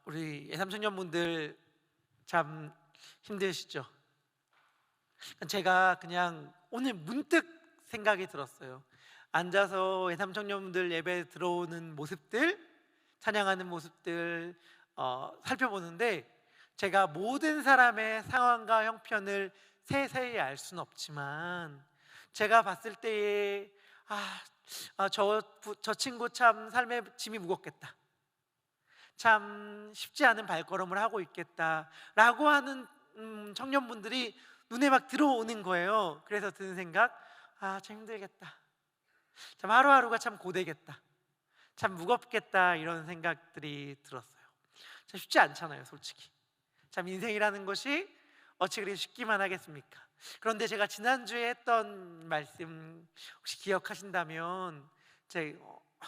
우리 예삼 청년분들 참 힘드시죠? 제가 그냥 오늘 문득 생각이 들었어요. 앉아서 예삼 청년분들 예배 들어오는 모습들, 찬양하는 모습들 살펴보는데, 제가 모든 사람의 상황과 형편을 세세히 알 수는 없지만 제가 봤을 때에 저 친구 참 삶의 짐이 무겁겠다, 참 쉽지 않은 발걸음을 하고 있겠다라고 하는 청년분들이 눈에 막 들어오는 거예요. 그래서 드는 생각, 참 힘들겠다, 참 하루하루가 참 고되겠다, 참 무겁겠다, 이런 생각들이 들었어요. 참 쉽지 않잖아요, 솔직히. 참 인생이라는 것이 어찌 그리 쉽기만 하겠습니까? 그런데 제가 지난주에 했던 말씀 혹시 기억하신다면, 제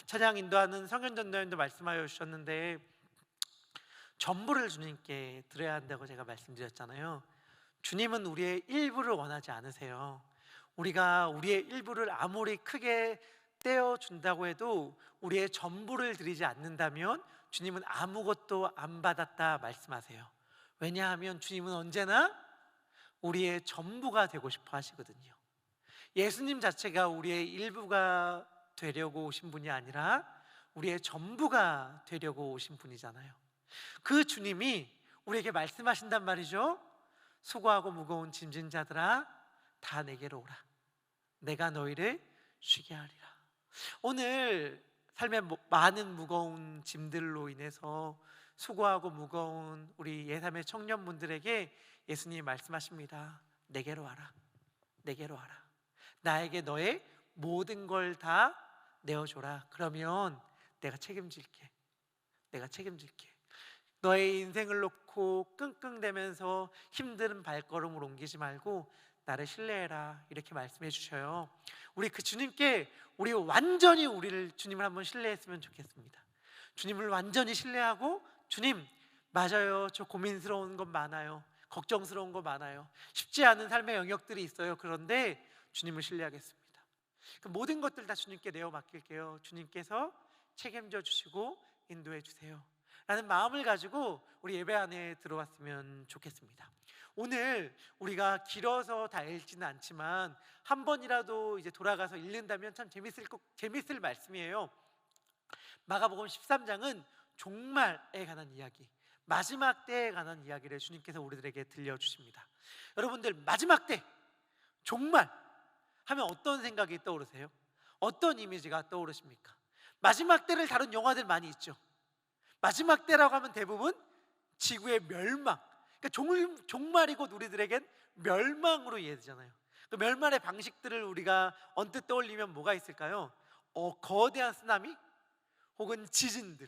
찬양 인도하는 성현전도연도 말씀하여 주셨는데, 전부를 주님께 드려야 한다고 제가 말씀드렸잖아요. 주님은 우리의 일부를 원하지 않으세요. 우리가 우리의 일부를 아무리 크게 떼어준다고 해도 우리의 전부를 드리지 않는다면 주님은 아무것도 안 받았다 말씀하세요. 왜냐하면 주님은 언제나 우리의 전부가 되고 싶어 하시거든요. 예수님 자체가 우리의 일부가 되려고 오신 분이 아니라 우리의 전부가 되려고 오신 분이잖아요. 그 주님이 우리에게 말씀하신단 말이죠. 수고하고 무거운 짐진 자들아, 다 내게로 오라. 내가 너희를 쉬게 하리라. 오늘 삶의 많은 무거운 짐들로 인해서 수고하고 무거운 우리 예삼의 청년분들에게 예수님이 말씀하십니다. 내게로 와라. 내게로 와라. 나에게 너의 모든 걸 다 내어줘라. 그러면 내가 책임질게. 내가 책임질게. 너의 인생을 놓고 끙끙대면서 힘든 발걸음을 옮기지 말고 나를 신뢰해라, 이렇게 말씀해 주셔요. 우리 그 주님께 완전히 주님을 한번 신뢰했으면 좋겠습니다. 주님을 완전히 신뢰하고, 주님, 맞아요, 저 고민스러운 건 많아요, 걱정스러운 거 많아요, 쉽지 않은 삶의 영역들이 있어요. 그런데 주님을 신뢰하겠습니다. 그 모든 것들 다 주님께 내어 맡길게요. 주님께서 책임져 주시고 인도해 주세요 라는 마음을 가지고 우리 예배 안에 들어왔으면 좋겠습니다. 오늘 우리가 길어서 다 읽지는 않지만 한 번이라도 이제 돌아가서 읽는다면 참 재밌을 말씀이에요. 마가복음 13장은 종말에 관한 이야기, 마지막 때에 관한 이야기를 주님께서 우리들에게 들려주십니다. 여러분들, 마지막 때, 종말 하면 어떤 생각이 떠오르세요? 어떤 이미지가 떠오르십니까? 마지막 때를 다룬 영화들 많이 있죠. 마지막 때라고 하면 대부분 지구의 멸망, 그러니까 종말이 곧 우리들에겐 멸망으로 이해되잖아요. 그 멸망의 방식들을 우리가 언뜻 떠올리면 뭐가 있을까요? 거대한 쓰나미, 혹은 지진들,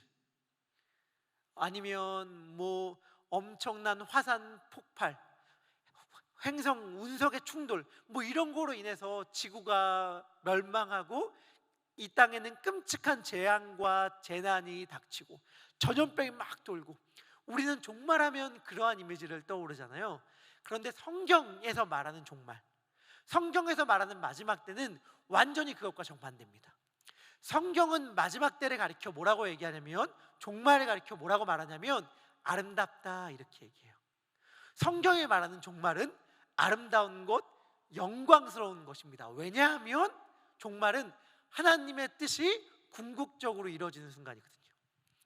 아니면 엄청난 화산 폭발, 행성 운석의 충돌, 이런 거로 인해서 지구가 멸망하고 이 땅에는 끔찍한 재앙과 재난이 닥치고 전염병이 막 돌고, 우리는 종말하면 그러한 이미지를 떠오르잖아요. 그런데 성경에서 말하는 종말, 성경에서 말하는 마지막 때는 완전히 그것과 정반대입니다. 성경은 마지막 때를 가리켜 뭐라고 얘기하냐면, 종말을 가리켜 뭐라고 말하냐면 아름답다, 이렇게 얘기해요. 성경이 말하는 종말은 아름다운 것, 영광스러운 것입니다. 왜냐하면 종말은 하나님의 뜻이 궁극적으로 이루어지는 순간이거든요.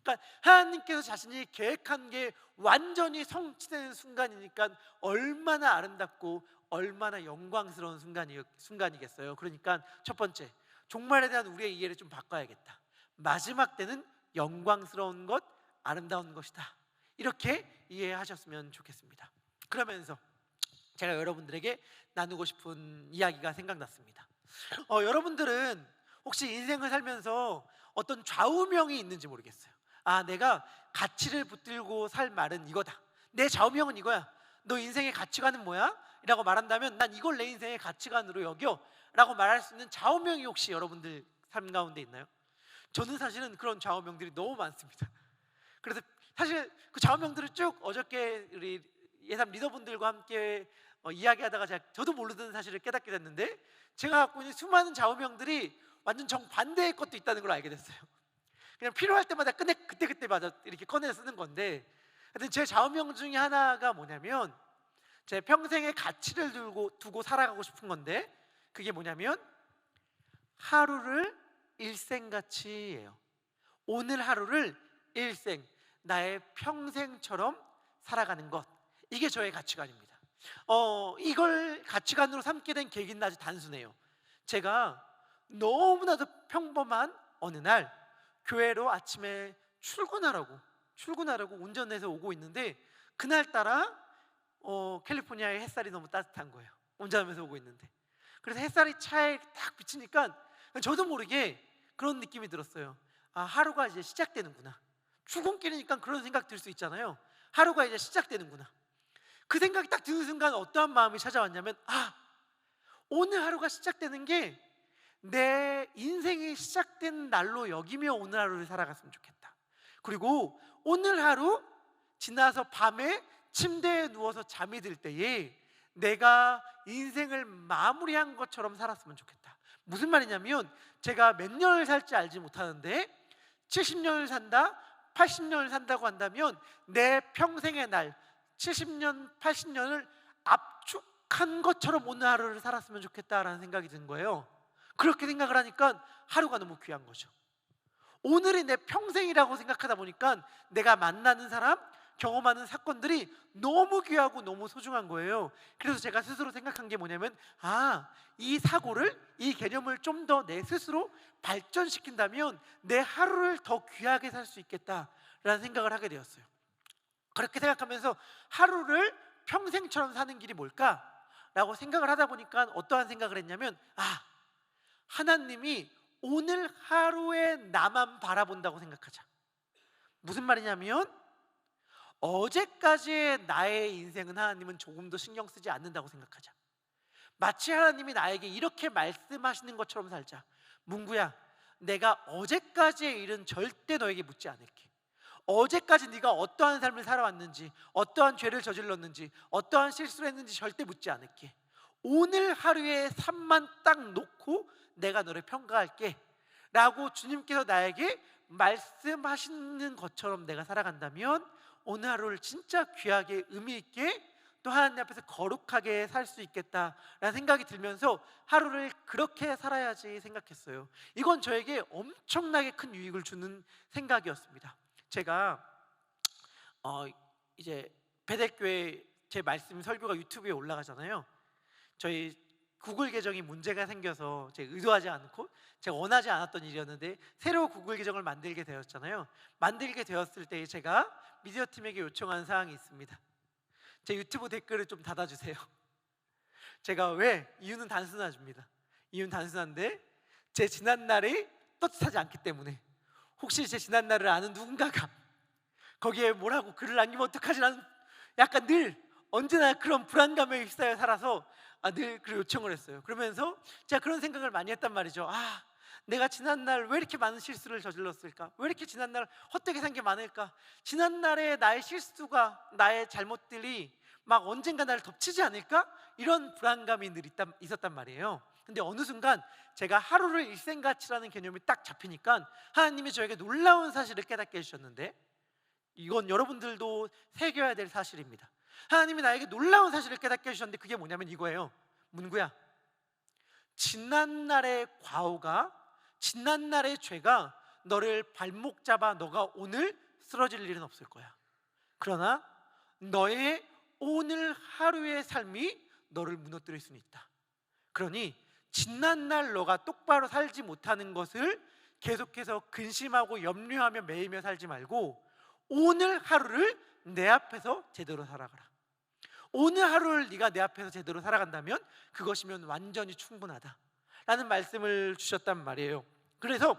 그러니까 하나님께서 자신이 계획한 게 완전히 성취되는 순간이니까 얼마나 아름답고 얼마나 영광스러운 순간이겠어요. 그러니까 첫 번째, 종말에 대한 우리의 이해를 좀 바꿔야겠다. 마지막 때는 영광스러운 것, 아름다운 것이다, 이렇게 이해하셨으면 좋겠습니다. 그러면서 제가 여러분들에게 나누고 싶은 이야기가 생각났습니다. 여러분들은 혹시 인생을 살면서 어떤 좌우명이 있는지 모르겠어요. 내가 가치를 붙들고 살 말은 이거다, 내 좌우명은 이거야, 너 인생의 가치관은 뭐야? 라고 말한다면 난 이걸 내 인생의 가치관으로 여겨 라고 말할 수 있는 좌우명이 혹시 여러분들 삶 가운데 있나요? 저는 사실은 그런 좌우명들이 너무 많습니다. 그래서 사실 그 좌우명들을 쭉 어저께 우리 예삼 리더분들과 함께 이야기하다가 저도 모르던 사실을 깨닫게 됐는데, 제가 갖고 있는 수많은 좌우명들이 완전 정반대의 것도 있다는 걸 알게 됐어요. 그냥 필요할 때마다 그때마다 이렇게 꺼내서 쓰는 건데, 하여튼 제 좌우명 중에 하나가 뭐냐면 제 평생의 가치를 두고 살아가고 싶은 건데, 그게 뭐냐면 하루를 일생같이예요. 오늘 하루를 일생, 나의 평생처럼 살아가는 것, 이게 저의 가치관입니다. 이걸 가치관으로 삼게 된 계기는 아주 단순해요. 제가 너무나도 평범한 어느 날 교회로 아침에 출근하라고 운전해서 오고 있는데, 그날따라 캘리포니아의 햇살이 너무 따뜻한 거예요. 운전하면서 오고 있는데, 그래서 햇살이 차에 딱 비치니까 저도 모르게 그런 느낌이 들었어요. 아, 하루가 이제 시작되는구나. 출근길이니까 그런 생각 들 수 있잖아요. 하루가 이제 시작되는구나. 그 생각이 딱 드는 순간 어떠한 마음이 찾아왔냐면, 아, 오늘 하루가 시작되는 게 내 인생이 시작된 날로 여기며 오늘 하루를 살아갔으면 좋겠다. 그리고 오늘 하루 지나서 밤에 침대에 누워서 잠이 들 때에 내가 인생을 마무리한 것처럼 살았으면 좋겠다. 무슨 말이냐면, 제가 몇 년을 살지 알지 못하는데 70년을 산다, 80년을 산다고 한다면 내 평생의 날 70년, 80년을 압축한 것처럼 오늘 하루를 살았으면 좋겠다라는 생각이 든 거예요. 그렇게 생각을 하니까 하루가 너무 귀한 거죠. 오늘이 내 평생이라고 생각하다 보니까 내가 만나는 사람, 경험하는 사건들이 너무 귀하고 너무 소중한 거예요. 그래서 제가 스스로 생각한 게 뭐냐면, 이 사고를, 이 개념을 좀 더 내 스스로 발전시킨다면 내 하루를 더 귀하게 살 수 있겠다라는 생각을 하게 되었어요. 그렇게 생각하면서 하루를 평생처럼 사는 길이 뭘까라고 생각을 하다 보니까 어떠한 생각을 했냐면, 하나님이 오늘 하루에 나만 바라본다고 생각하자. 무슨 말이냐면, 어제까지의 나의 인생은 하나님은 조금도 신경 쓰지 않는다고 생각하자. 마치 하나님이 나에게 이렇게 말씀하시는 것처럼 살자. 문구야, 내가 어제까지의 일은 절대 너에게 묻지 않을게. 어제까지 네가 어떠한 삶을 살아왔는지, 어떠한 죄를 저질렀는지, 어떠한 실수를 했는지 절대 묻지 않을게. 오늘 하루의 삶만 딱 놓고 내가 너를 평가할게 라고 주님께서 나에게 말씀하시는 것처럼 내가 살아간다면 오늘 하루를 진짜 귀하게, 의미 있게, 또 하나님 앞에서 거룩하게 살 수 있겠다라는 생각이 들면서 하루를 그렇게 살아야지 생각했어요. 이건 저에게 엄청나게 큰 유익을 주는 생각이었습니다. 제가 이제 베델교회 제 말씀 설교가 유튜브에 올라가잖아요. 저희 구글 계정이 문제가 생겨서 제가 의도하지 않고 제가 원하지 않았던 일이었는데 새로 구글 계정을 만들게 되었잖아요. 만들게 되었을 때 제가 미디어 팀에게 요청한 사항이 있습니다. 제 유튜브 댓글을 좀 닫아주세요. 제가 이유는 단순합니다. 이유는 단순한데 제 지난날이 떳떳하지 않기 때문에, 혹시 제 지난날을 아는 누군가가 거기에 뭐라고 글을 남기면 어떡하지? 라는 약간 늘 언제나 그런 불안감에 휩싸여 살아서 늘 그 요청을 했어요. 그러면서 제가 그런 생각을 많이 했단 말이죠. 내가 지난날 왜 이렇게 많은 실수를 저질렀을까? 왜 이렇게 지난날 헛되게 산 게 많을까? 지난날의 나의 실수가, 나의 잘못들이 막 언젠가 나를 덮치지 않을까? 이런 불안감이 늘 있었단 말이에요. 근데 어느 순간 제가 하루를 일생가치라는 개념이 딱 잡히니까 하나님이 저에게 놀라운 사실을 깨닫게 해주셨는데, 이건 여러분들도 새겨야 될 사실입니다. 하나님이 나에게 놀라운 사실을 깨닫게 해주셨는데 그게 뭐냐면 이거예요. 문구야, 지난날의 과오가, 지난날의 죄가 너를 발목 잡아 너가 오늘 쓰러질 일은 없을 거야. 그러나 너의 오늘 하루의 삶이 너를 무너뜨릴 수는 있다. 그러니 지난날 너가 똑바로 살지 못하는 것을 계속해서 근심하고 염려하며 매이며 살지 말고 오늘 하루를 내 앞에서 제대로 살아가라. 오늘 하루를 네가 내 앞에서 제대로 살아간다면 그것이면 완전히 충분하다 라는 말씀을 주셨단 말이에요. 그래서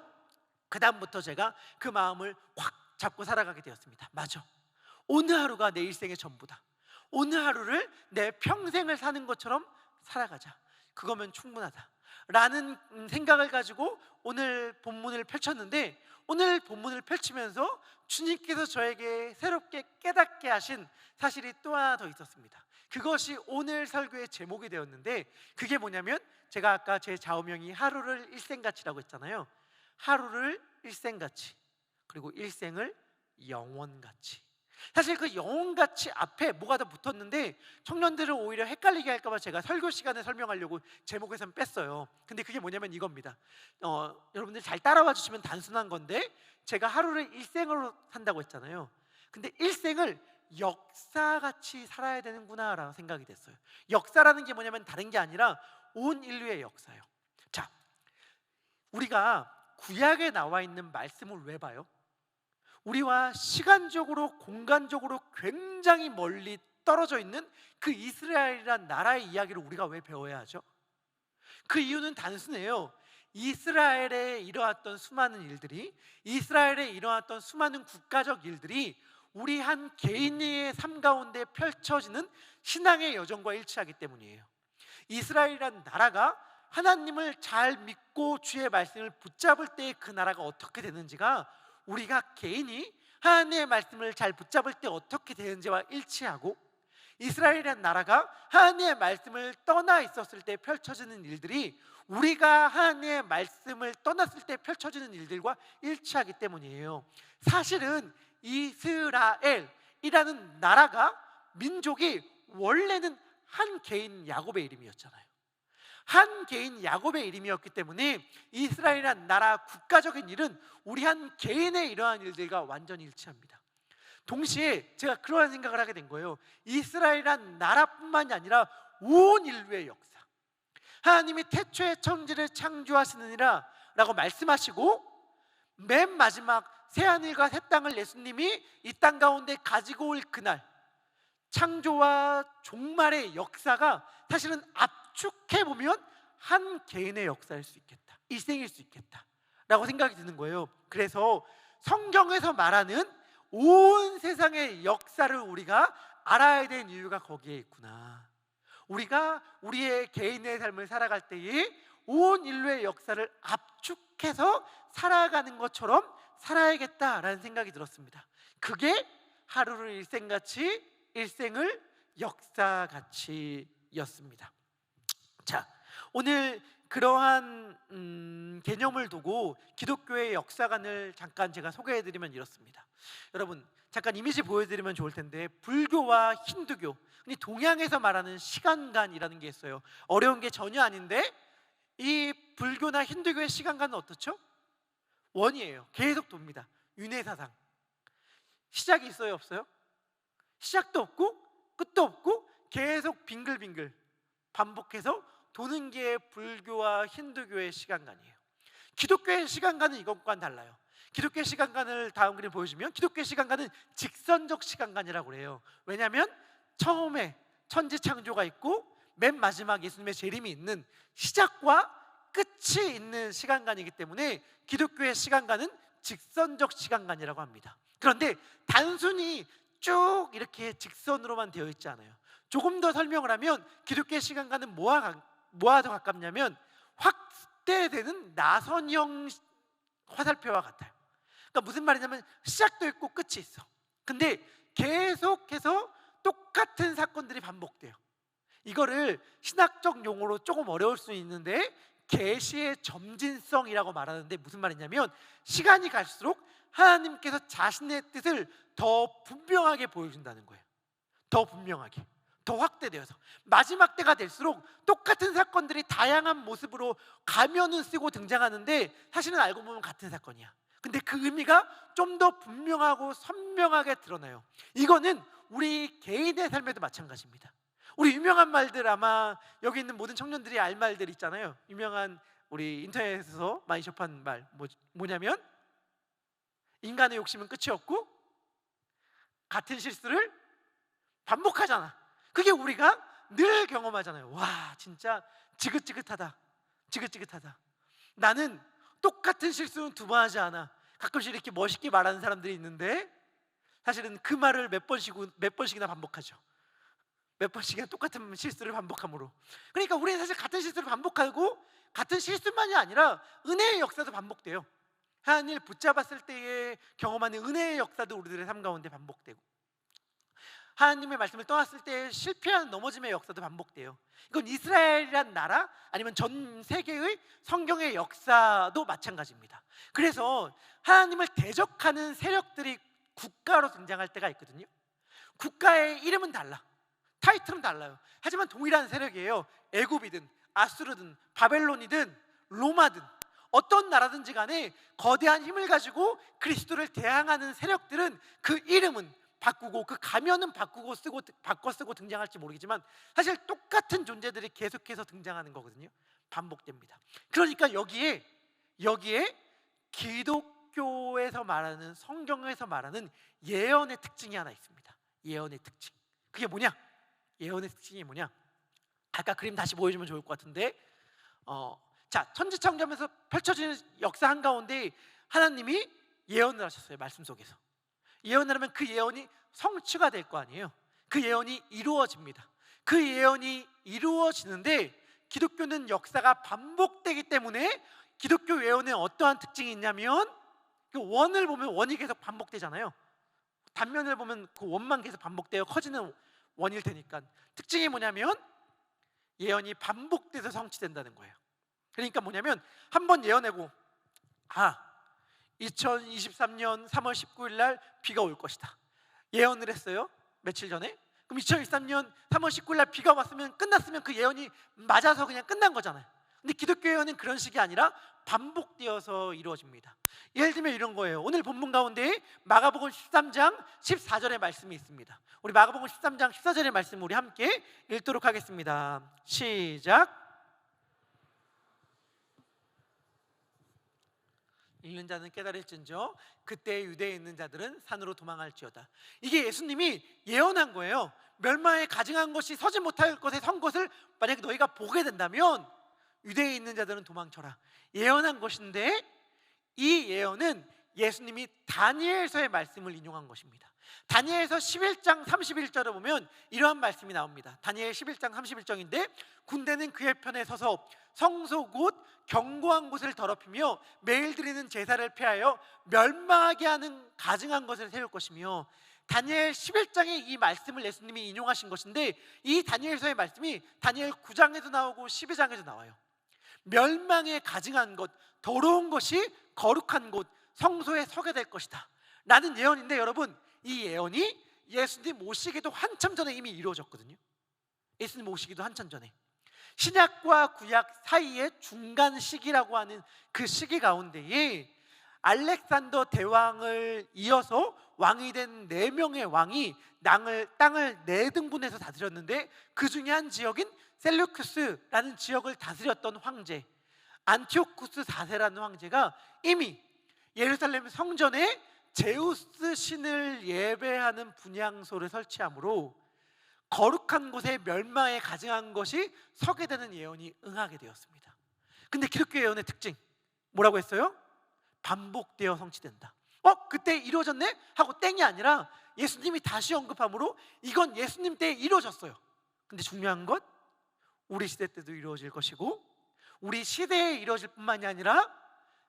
그 다음부터 제가 그 마음을 확 잡고 살아가게 되었습니다. 맞아, 오늘 하루가 내 일생의 전부다. 오늘 하루를 내 평생을 사는 것처럼 살아가자. 그거면 충분하다 라는 생각을 가지고 오늘 본문을 펼쳤는데, 오늘 본문을 펼치면서 주님께서 저에게 새롭게 깨닫게 하신 사실이 또 하나 더 있었습니다. 그것이 오늘 설교의 제목이 되었는데, 그게 뭐냐면 제가 아까 제 좌우명이 하루를 일생같이라고 했잖아요. 하루를 일생같이, 그리고 일생을 영원같이. 사실 그 영혼같이 앞에 뭐가 더 붙었는데 청년들을 오히려 헷갈리게 할까봐 제가 설교 시간에 설명하려고 제목에선 뺐어요. 근데 그게 뭐냐면 이겁니다. 여러분들 잘 따라와 주시면 단순한 건데, 제가 하루를 일생으로 산다고 했잖아요. 근데 일생을 역사같이 살아야 되는구나 라는 생각이 됐어요. 역사라는 게 뭐냐면 다른 게 아니라 온 인류의 역사예요. 자, 우리가 구약에 나와 있는 말씀을 왜 봐요? 우리와 시간적으로 공간적으로 굉장히 멀리 떨어져 있는 그 이스라엘이란 나라의 이야기를 우리가 왜 배워야 하죠? 그 이유는 단순해요. 이스라엘에 일어났던 수많은 일들이, 이스라엘에 일어났던 수많은 국가적 일들이 우리 한 개인의 삶 가운데 펼쳐지는 신앙의 여정과 일치하기 때문이에요. 이스라엘이란 나라가 하나님을 잘 믿고 주의 말씀을 붙잡을 때 그 나라가 어떻게 되는지가 우리가 개인이 하나님의 말씀을 잘 붙잡을 때 어떻게 되는지와 일치하고, 이스라엘이라는 나라가 하나님의 말씀을 떠나 있었을 때 펼쳐지는 일들이 우리가 하나님의 말씀을 떠났을 때 펼쳐지는 일들과 일치하기 때문이에요. 사실은 이스라엘이라는 나라가, 민족이 원래는 한 개인 야곱의 이름이었잖아요. 한 개인 야곱의 이름이었기 때문에 이스라엘이라는 나라 국가적인 일은 우리 한 개인의 이러한 일들과 완전히 일치합니다. 동시에 제가 그러한 생각을 하게 된 거예요. 이스라엘이라는 나라뿐만이 아니라 온 인류의 역사, 하나님이 태초에 천지를 창조하시느니라 라고 말씀하시고, 맨 마지막 새하늘과 새 땅을 예수님이 이 땅 가운데 가지고 올 그날, 창조와 종말의 역사가 사실은 압축해보면 한 개인의 역사일 수 있겠다, 일생일 수 있겠다 라고 생각이 드는 거예요. 그래서 성경에서 말하는 온 세상의 역사를 우리가 알아야 되는 이유가 거기에 있구나. 우리가 우리의 개인의 삶을 살아갈 때에 온 인류의 역사를 압축해서 살아가는 것처럼 살아야겠다라는 생각이 들었습니다. 그게 하루를 일생같이, 일생을 역사같이였습니다. 자, 오늘 그러한 개념을 두고 기독교의 역사관을 잠깐 제가 소개해드리면 이렇습니다. 여러분, 잠깐 이미지 보여드리면 좋을 텐데, 불교와 힌두교, 동양에서 말하는 시간관이라는 게 있어요. 어려운 게 전혀 아닌데, 이 불교나 힌두교의 시간관은 어떻죠? 원이에요. 계속 돕니다. 윤회사상. 시작이 있어요, 없어요? 시작도 없고 끝도 없고 계속 빙글빙글 반복해서 도는 게 불교와 힌두교의 시간관이에요. 기독교의 시간관은 이것과는 달라요. 기독교의 시간관을 다음 그림 보여주면, 기독교의 시간관은 직선적 시간관이라고 그래요. 왜냐하면 처음에 천지 창조가 있고 맨 마지막 예수님의 재림이 있는 시작과 끝이 있는 시간관이기 때문에 기독교의 시간관은 직선적 시간관이라고 합니다. 그런데 단순히 쭉 이렇게 직선으로만 되어 있지 않아요. 조금 더 설명을 하면 기독교의 시간관은 뭐와 더 가깝냐면 확대되는 나선형 화살표와 같아요. 그러니까 무슨 말이냐면 시작도 있고 끝이 있어. 근데 계속해서 똑같은 사건들이 반복돼요. 이거를 신학적 용어로 조금 어려울 수 있는데 계시의 점진성이라고 말하는데, 무슨 말이냐면 시간이 갈수록 하나님께서 자신의 뜻을 더 분명하게 보여준다는 거예요. 더 분명하게, 더 확대되어서 마지막 때가 될수록 똑같은 사건들이 다양한 모습으로 가면은 쓰고 등장하는데 사실은 알고 보면 같은 사건이야. 근데 그 의미가 좀 더 분명하고 선명하게 드러나요. 이거는 우리 개인의 삶에도 마찬가지입니다. 우리 유명한 말들, 아마 여기 있는 모든 청년들이 알 말들 있잖아요. 유명한, 우리 인터넷에서 많이 접한 말 뭐냐면 인간의 욕심은 끝이 없고 같은 실수를 반복하잖아. 그게 우리가 늘 경험하잖아요. 와, 진짜 지긋지긋하다, 지긋지긋하다. 나는 똑같은 실수는 두 번 하지 않아. 가끔씩 이렇게 멋있게 말하는 사람들이 있는데 사실은 그 말을 몇 번씩이나 반복하죠. 몇 번씩이나 똑같은 실수를 반복함으로. 그러니까 우리는 사실 같은 실수를 반복하고, 같은 실수만이 아니라 은혜의 역사도 반복돼요. 하나님을 붙잡았을 때에 경험하는 은혜의 역사도 우리들의 삶 가운데 반복되고, 하나님의 말씀을 떠났을 때 실패한 넘어짐의 역사도 반복돼요. 이건 이스라엘이란 나라 아니면 전 세계의 성경의 역사도 마찬가지입니다. 그래서 하나님을 대적하는 세력들이 국가로 등장할 때가 있거든요. 국가의 이름은 달라, 타이틀은 달라요. 하지만 동일한 세력이에요. 애굽이든 아수르든 바벨론이든 로마든 어떤 나라든지 간에 거대한 힘을 가지고 그리스도를 대항하는 세력들은 그 이름은 바꾸고 그 가면은 바꾸고 쓰고 바꿔 쓰고 등장할지 모르겠지만 사실 똑같은 존재들이 계속해서 등장하는 거거든요. 반복됩니다. 그러니까 여기에 기독교에서 말하는, 성경에서 말하는 예언의 특징이 하나 있습니다. 예언의 특징. 그게 뭐냐? 예언의 특징이 뭐냐? 아까 그림 다시 보여주면 좋을 것 같은데, 자, 천지창조하면서 펼쳐지는 역사 한가운데 하나님이 예언을 하셨어요. 말씀 속에서 예언을 하면 그 예언이 성취가 될 거 아니에요. 그 예언이 이루어집니다. 그 예언이 이루어지는데 기독교는 역사가 반복되기 때문에 기독교 예언에 어떠한 특징이 있냐면 그 원을 보면 원이 계속 반복되잖아요. 단면을 보면 그 원만 계속 반복되어 커지는 원일 테니까 특징이 뭐냐면 예언이 반복돼서 성취된다는 거예요. 그러니까 뭐냐면 한 번 예언하고 2023년 3월 19일 날 비가 올 것이다 예언을 했어요. 며칠 전에. 그럼 2023년 3월 19일 날 비가 왔으면 끝났으면 그 예언이 맞아서 그냥 끝난 거잖아요. 근데 기독교 예언은 그런 식이 아니라 반복되어서 이루어집니다. 예를 들면 이런 거예요. 오늘 본문 가운데 마가복음 13장 14절의 말씀이 있습니다. 우리 마가복음 13장 14절의 말씀 우리 함께 읽도록 하겠습니다. 시작. 읽는 자는 깨달을진저 그때 유대에 있는 자들은 산으로 도망할지어다. 이게 예수님이 예언한 거예요. 멸망에 가증한 것이 서지 못할 것에 선 것을 만약에 너희가 보게 된다면 유대에 있는 자들은 도망쳐라. 예언한 것인데 이 예언은 예수님이 다니엘서의 말씀을 인용한 것입니다. 다니엘서 11장 31절을 보면 이러한 말씀이 나옵니다. 다니엘 11장 31절인데 군대는 그의 편에 서서 성소 곧 견고한 곳을 더럽히며 매일 드리는 제사를 폐하여 멸망하게 하는 가증한 것을 세울 것이며, 다니엘 11장의 이 말씀을 예수님이 인용하신 것인데 이 다니엘서의 말씀이 다니엘 9장에도 나오고 12장에도 나와요. 멸망에 가증한 것, 더러운 것이 거룩한 곳, 성소에 서게 될 것이다 라는 예언인데, 여러분 이 예언이 예수님 오시기도 한참 전에 이미 이루어졌거든요. 예수님 오시기도 한참 전에 신약과 구약 사이의 중간 시기라고 하는 그 시기 가운데에 알렉산더 대왕을 이어서 왕이 된 4명의 왕이 땅을 4등분해서 다스렸는데 그 중에 한 지역인 셀루쿠스라는 지역을 다스렸던 황제 안티오쿠스 4세라는 황제가 이미 예루살렘 성전에 제우스 신을 예배하는 분향소를 설치함으로 거룩한 곳에 멸망에 가증한 것이 서게 되는 예언이 응하게 되었습니다. 근데 기독교 예언의 특징 뭐라고 했어요? 반복되어 성취된다. 그때 이루어졌네? 하고 땡이 아니라 예수님이 다시 언급함으로 이건 예수님 때에 이루어졌어요. 근데 중요한 것 우리 시대 때도 이루어질 것이고 우리 시대에 이루어질 뿐만이 아니라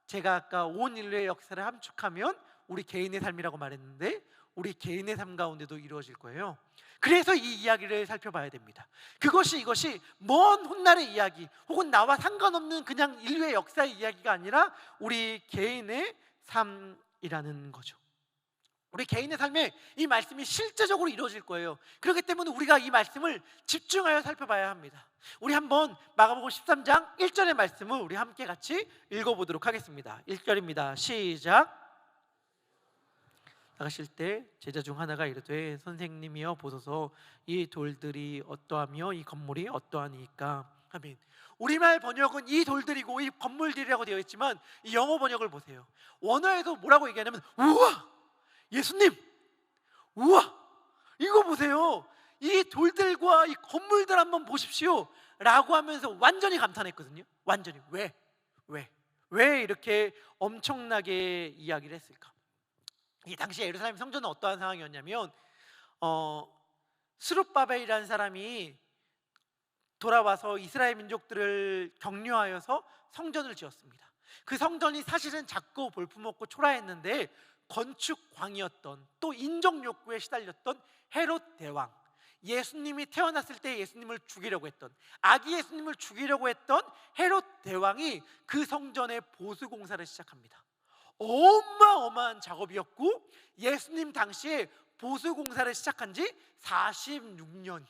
제가 아까 온 인류의 역사를 함축하면 우리 개인의 삶이라고 말했는데 우리 개인의 삶 가운데도 이루어질 거예요. 그래서 이 이야기를 살펴봐야 됩니다. 이것이 먼 훗날의 이야기 혹은 나와 상관없는 그냥 인류의 역사의 이야기가 아니라 우리 개인의 삶이라는 거죠. 우리 개인의 삶에 이 말씀이 실제적으로 이루어질 거예요. 그렇기 때문에 우리가 이 말씀을 집중하여 살펴봐야 합니다. 우리 한번 마가복음 13장 1절의 말씀을 우리 함께 같이 읽어보도록 하겠습니다. 1절입니다. 시작. 나가실 때 제자 중 하나가 이르되 선생님이여 보소서 이 돌들이 어떠하며 이 건물이 어떠하니까. 아멘. 우리말 번역은 이 돌들이고 이 건물들이라고 되어 있지만 이 영어 번역을 보세요. 원어에도 뭐라고 얘기하냐면 우와 예수님 우와 이거 보세요 이 돌들과 이 건물들 한번 보십시오 라고 하면서 완전히 감탄했거든요. 완전히 왜 이렇게 엄청나게 이야기를 했을까? 이 당시에 예루살렘 성전은 어떠한 상황이었냐면 스룹바벨이라는 사람이 돌아와서 이스라엘 민족들을 격려하여서 성전을 지었습니다. 그 성전이 사실은 작고 볼품없고 초라했는데 건축광이었던, 또 인정 욕구에 시달렸던 헤롯 대왕, 예수님이 태어났을 때 예수님을 죽이려고 했던, 아기 예수님을 죽이려고 했던 헤롯 대왕이 그 성전의 보수 공사를 시작합니다. 어마어마한 작업이었고, 예수님 당시에 보수 공사를 시작한 지 46년,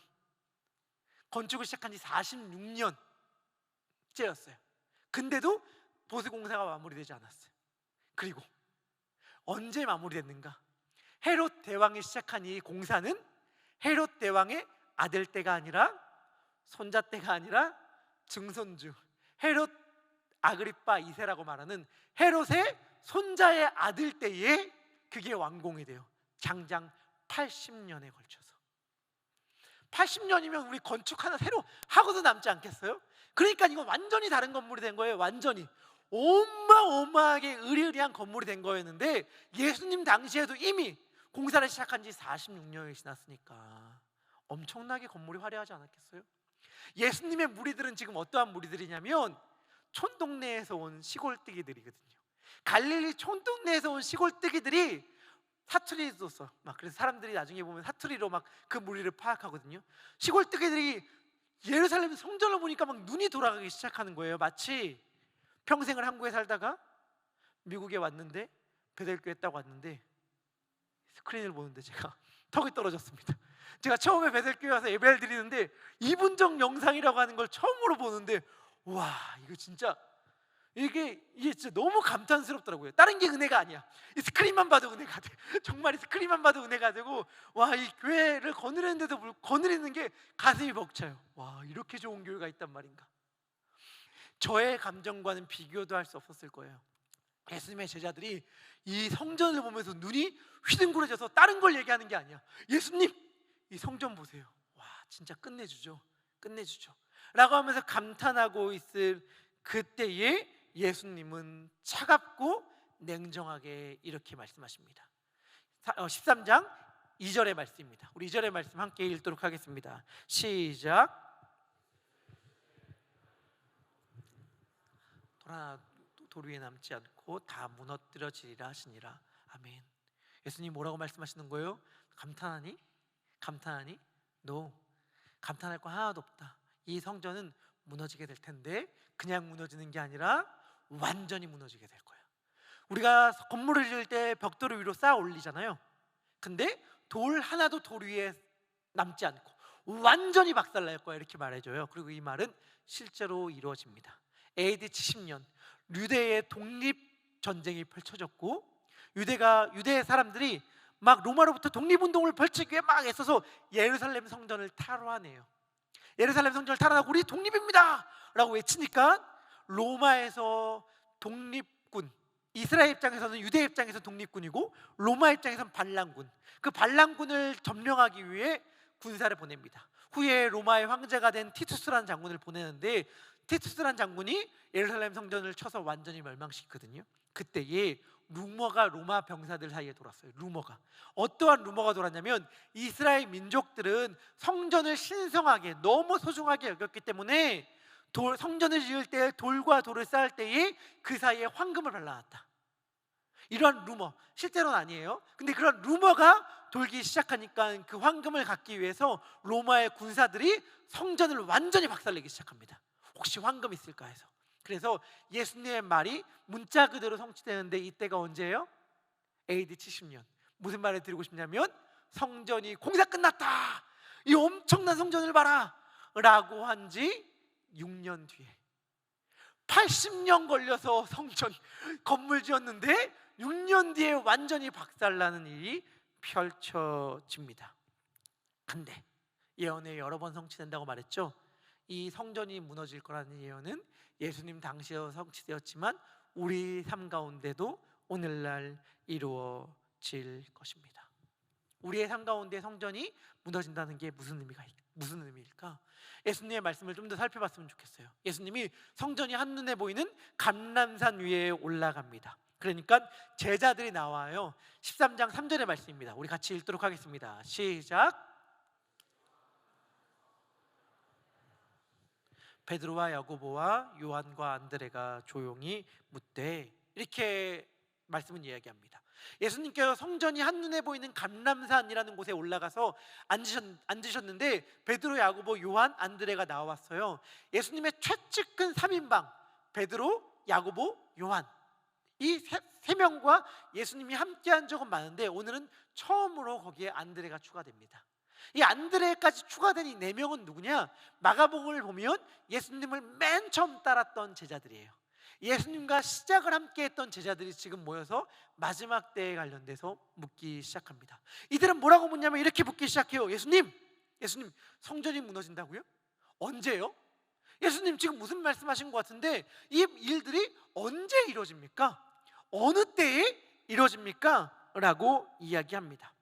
건축을 시작한 지 46년째였어요. 근데도 보수 공사가 마무리되지 않았어요. 그리고 언제 마무리됐는가? 헤롯 대왕이 시작한 이 공사는 헤롯 대왕의 아들 때가 아니라, 손자 때가 아니라 증손주, 헤롯 아그리빠 2세라고 말하는 헤롯의 손자의 아들 때에 그게 완공이 돼요. 장장 80년에 걸쳐서. 80년이면 우리 건축 하나 새로 하고도 남지 않겠어요? 그러니까 이거 완전히 다른 건물이 된 거예요. 완전히 어마어마하게 의리의리한 건물이 된 거였는데, 예수님 당시에도 이미 공사를 시작한 지 46년이 지났으니까 엄청나게 건물이 화려하지 않았겠어요? 예수님의 무리들은 지금 어떠한 무리들이냐면 촌동네에서 온 시골뜨기들이거든요. 갈릴리 촌동네에서 온 시골뜨기들이 사투리도 써. 막 그래서 사람들이 나중에 보면 사투리로 막 그 무리를 파악하거든요. 시골뜨기들이 예루살렘 성전을 보니까 막 눈이 돌아가기 시작하는 거예요. 마치 평생을 한국에 살다가 미국에 왔는데, 베들교에 딱 왔는데 스크린을 보는데 제가 턱이 떨어졌습니다. 제가 처음에 베들교에 와서 예배를 드리는데 2분정 영상이라고 하는 걸 처음으로 보는데, 와, 이거 진짜 이게 진짜 너무 감탄스럽더라고요. 다른 게 은혜가 아니야. 이 스크린만 봐도 은혜가 돼. 정말 이 스크린만 봐도 은혜가 되고, 와, 이 교회를 거느리는데도 거느리는 게 가슴이 벅차요. 와, 이렇게 좋은 교회가 있단 말인가. 저의 감정과는 비교도 할 수 없었을 거예요. 예수님의 제자들이 이 성전을 보면서 눈이 휘둥그레져서 다른 걸 얘기하는 게 아니야. 예수님, 이 성전 보세요. 와, 진짜 끝내주죠. 끝내주죠. 라고 하면서 감탄하고 있을 그때에 예수님은 차갑고 냉정하게 이렇게 말씀하십니다. 13장 2절의 말씀입니다. 우리 2절의 말씀 함께 읽도록 하겠습니다. 시작. 돌 위에 남지 않고 다 무너뜨려지리라 하시니라. 아멘. 예수님 뭐라고 말씀하시는 거예요? 감탄하니? 감탄하니? No. 감탄할 거 하나도 없다. 이 성전은 무너지게 될 텐데, 그냥 무너지는 게 아니라 완전히 무너지게 될 거야. 우리가 건물을 지을 때 벽돌을 위로 쌓아 올리잖아요. 근데 돌 하나도 돌 위에 남지 않고 완전히 박살날 거야, 이렇게 말해줘요. 그리고 이 말은 실제로 이루어집니다. AD 70년 유대의 독립전쟁이 펼쳐졌고, 유대 사람들이 막 로마로부터 독립운동을 펼치기 위해 막 애써서 예루살렘 성전을 탈환해요. 예루살렘 성전을 탈환하고 우리 독립입니다 라고 외치니까 로마에서 독립군, 이스라엘 입장에서는, 유대 입장에서 독립군이고 로마 입장에서는 반란군, 그 반란군을 점령하기 위해 군사를 보냅니다. 후에 로마의 황제가 된 티투스라는 장군을 보내는데, 티투스라는 장군이 예루살렘 성전을 쳐서 완전히 멸망시키거든요. 그때에 루머가 로마 병사들 사이에 돌았어요. 루머가. 어떠한 루머가 돌았냐면, 이스라엘 민족들은 성전을 신성하게, 너무 소중하게 여겼기 때문에 성전을 지을 때 돌과 돌을 쌓을 때에 그 사이에 황금을 발라놨다. 이런 루머, 실제로는 아니에요. 근데 그런 루머가 돌기 시작하니까 그 황금을 갖기 위해서 로마의 군사들이 성전을 완전히 박살내기 시작합니다. 혹시 황금 있을까 해서. 그래서 예수님의 말이 문자 그대로 성취되는데, 이때가 언제예요? AD 70년. 무슨 말을 드리고 싶냐면, 성전이 공사 끝났다, 이 엄청난 성전을 봐라 라고 한 지 6년 뒤에, 80년 걸려서 성전 건물 지었는데 6년 뒤에 완전히 박살나는 일이 펼쳐집니다. 근데 예언에 여러 번 성취된다고 말했죠. 이 성전이 무너질 거라는 예언은 예수님 당시에 성취되었지만 우리 삶 가운데도 오늘날 이루어질 것입니다. 우리의 삶 가운데 성전이 무너진다는 게 무슨 의미일까? 예수님의 말씀을 좀 더 살펴봤으면 좋겠어요. 예수님이 성전이 한눈에 보이는 감람산 위에 올라갑니다. 그러니까 제자들이 나와요. 13장 3절의 말씀입니다. 우리 같이 읽도록 하겠습니다. 시작. 베드로와 야고보와 요한과 안드레가 조용히 묻되, 이렇게 말씀은 이야기합니다. 예수님께서 성전이 한눈에 보이는 감람산이라는 곳에 올라가서 앉으셨는데 베드로, 야고보, 요한, 안드레가 나왔어요. 예수님의 최측근 3인방 베드로, 야고보, 요한, 이 세 명과 예수님이 함께한 적은 많은데 오늘은 처음으로 거기에 안드레가 추가됩니다. 이 안드레까지 추가된 이 4명은 누구냐? 마가복음을 보면 예수님을 맨 처음 따랐던 제자들이에요. 예수님과 시작을 함께했던 제자들이 지금 모여서 마지막 때에 관련돼서 묻기 시작합니다. 이들은 뭐라고 묻냐면 이렇게 묻기 시작해요. 예수님, 성전이 무너진다고요? 언제요? 예수님 지금 무슨 말씀하신 것 같은데 이 일들이 언제 이루어집니까? 어느 때에 이루어집니까? 라고 이야기합니다.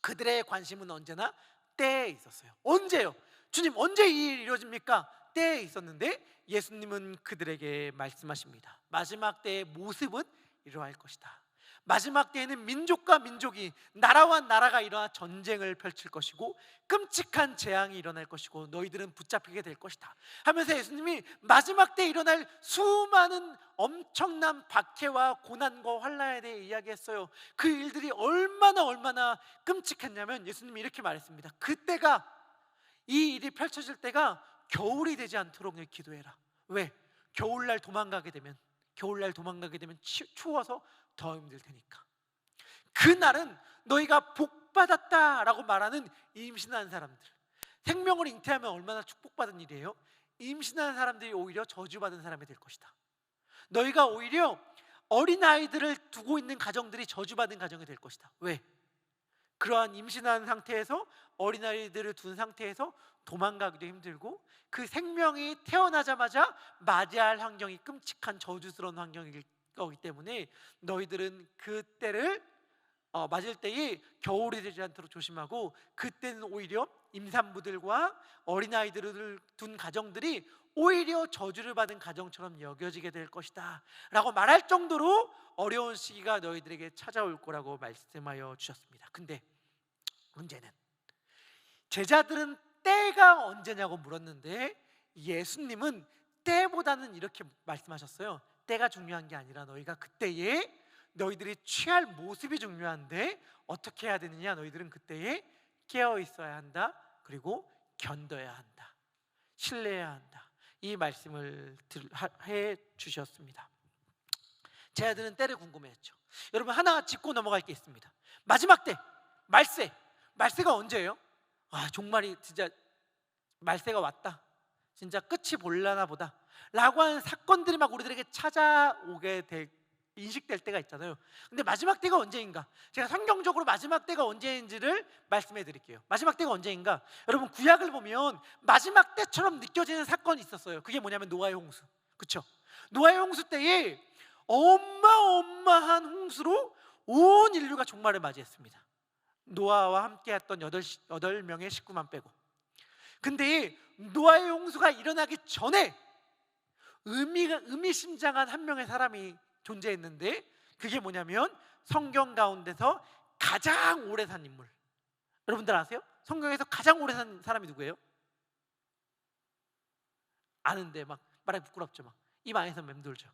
그들의 관심은 언제나 때에 있었어요. 언제요? 주님 언제 이 일이 이루어집니까? 때에 있었는데 예수님은 그들에게 말씀하십니다. 마지막 때의 모습은 이러할 것이다. 마지막 때에는 민족과 민족이, 나라와 나라가 일어나 전쟁을 펼칠 것이고 끔찍한 재앙이 일어날 것이고 너희들은 붙잡히게 될 것이다 하면서 예수님이 마지막 때에 일어날 수많은 엄청난 박해와 고난과 환난에 대해 이야기했어요. 그 일들이 얼마나 끔찍했냐면 예수님이 이렇게 말했습니다. 그때가, 이 일이 펼쳐질 때가 겨울이 되지 않도록 기도해라. 왜? 겨울날 도망가게 되면 추워서 더 힘들 테니까. 그날은 너희가 복받았다라고 말하는 임신한 사람들, 생명을 잉태하면 얼마나 축복받은 일이에요? 임신한 사람들이 오히려 저주받은 사람이 될 것이다. 너희가 오히려 어린아이들을 두고 있는 가정들이 저주받은 가정이 될 것이다. 왜? 그러한 임신한 상태에서 어린아이들을 둔 상태에서 도망가기도 힘들고 그 생명이 태어나자마자 맞이할 환경이 끔찍한 저주스러운 환경일 거기 때문에 너희들은 그 때를 맞을 때에 겨울이 되지 않도록 조심하고 그때는 오히려 임산부들과 어린아이들을 둔 가정들이 오히려 저주를 받은 가정처럼 여겨지게 될 것이다 라고 말할 정도로 어려운 시기가 너희들에게 찾아올 거라고 말씀하여 주셨습니다. 근데 문제는 제자들은 때가 언제냐고 물었는데 예수님은 때보다는 이렇게 말씀하셨어요. 때가 중요한 게 아니라 너희가 그때에 너희들이 취할 모습이 중요한데 어떻게 해야 되느냐? 너희들은 그때에 깨어 있어야 한다. 그리고 견뎌야 한다. 신뢰해야 한다. 이 말씀을 해 주셨습니다. 제자들은 때를 궁금해했죠. 여러분 하나 짚고 넘어갈 게 있습니다. 마지막 때 말세가 언제예요? 종말이 진짜 말세가 왔다, 진짜 끝이 볼라나 보다 라고 하는 사건들이 막 우리들에게 찾아오게 인식될 때가 있잖아요. 근데 마지막 때가 언제인가? 제가 성경적으로 마지막 때가 언제인지를 말씀해 드릴게요. 마지막 때가 언제인가? 여러분 구약을 보면 마지막 때처럼 느껴지는 사건이 있었어요. 그게 뭐냐면 노아의 홍수. 그렇죠? 노아의 홍수 때에 어마어마한 홍수로 온 인류가 종말을 맞이했습니다. 노아와 함께했던 8명의 식구만 빼고. 근데 노아의 홍수가 일어나기 전에 의미심장한 한 명의 사람이 존재했는데 그게 뭐냐면 성경 가운데서 가장 오래 산 인물. 여러분들 아세요? 성경에서 가장 오래 산 사람이 누구예요? 아는데 막 말하기 부끄럽죠. 막 입 안에서 맴돌죠.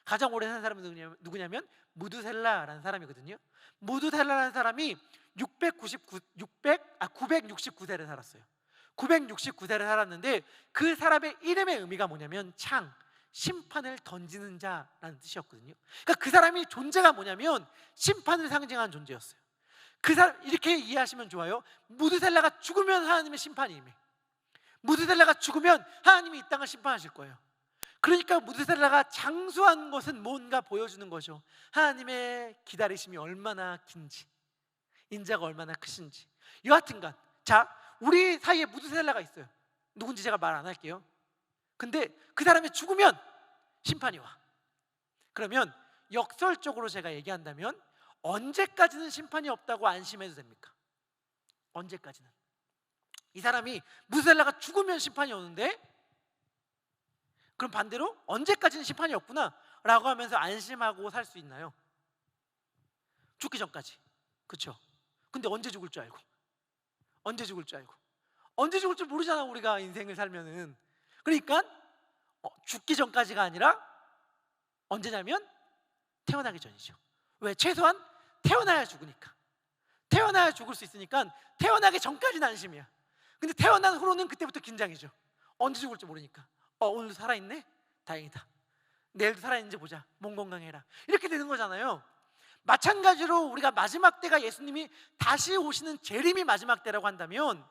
가장 오래 산 사람이 누구냐면 무두셀라라는 사람이거든요. 무두셀라라는 사람이 969세를 살았어요. 969세를 살았는데 그 사람의 이름의 의미가 뭐냐면 심판을 던지는 자라는 뜻이었거든요. 그러니까 그 사람이 존재가 뭐냐면 심판을 상징하는 존재였어요. 그 사람 이렇게 이해하시면 좋아요. 무드셀라가 죽으면 하나님의 심판이 임해. 무드셀라가 죽으면 하나님이 이 땅을 심판하실 거예요. 그러니까 무드셀라가 장수한 것은 뭔가 보여주는 거죠. 하나님의 기다리심이 얼마나 긴지, 인자가 얼마나 크신지. 여하튼간 우리 사이에 무드셀라가 있어요. 누군지 제가 말 안 할게요. 근데 그 사람이 죽으면 심판이 와. 그러면 역설적으로 제가 얘기한다면 언제까지는 심판이 없다고 안심해도 됩니까? 언제까지는? 이 사람이 무드셀라가 죽으면 심판이 오는데 그럼 반대로 언제까지는 심판이 없구나 라고 하면서 안심하고 살 수 있나요? 죽기 전까지. 그렇죠? 근데 언제 죽을 줄 알고 언제 죽을 줄 모르잖아 우리가 인생을 살면은. 그러니까 죽기 전까지가 아니라 언제냐면 태어나기 전이죠. 왜? 최소한 태어나야 죽으니까. 태어나야 죽을 수 있으니까 태어나기 전까지는 안심이야. 근데 태어난 후로는 그때부터 긴장이죠. 언제 죽을지 모르니까. 오늘도 살아있네? 다행이다. 내일도 살아있는지 보자. 몸 건강해라. 이렇게 되는 거잖아요. 마찬가지로 우리가 마지막 때가 예수님이 다시 오시는 재림이 마지막 때라고 한다면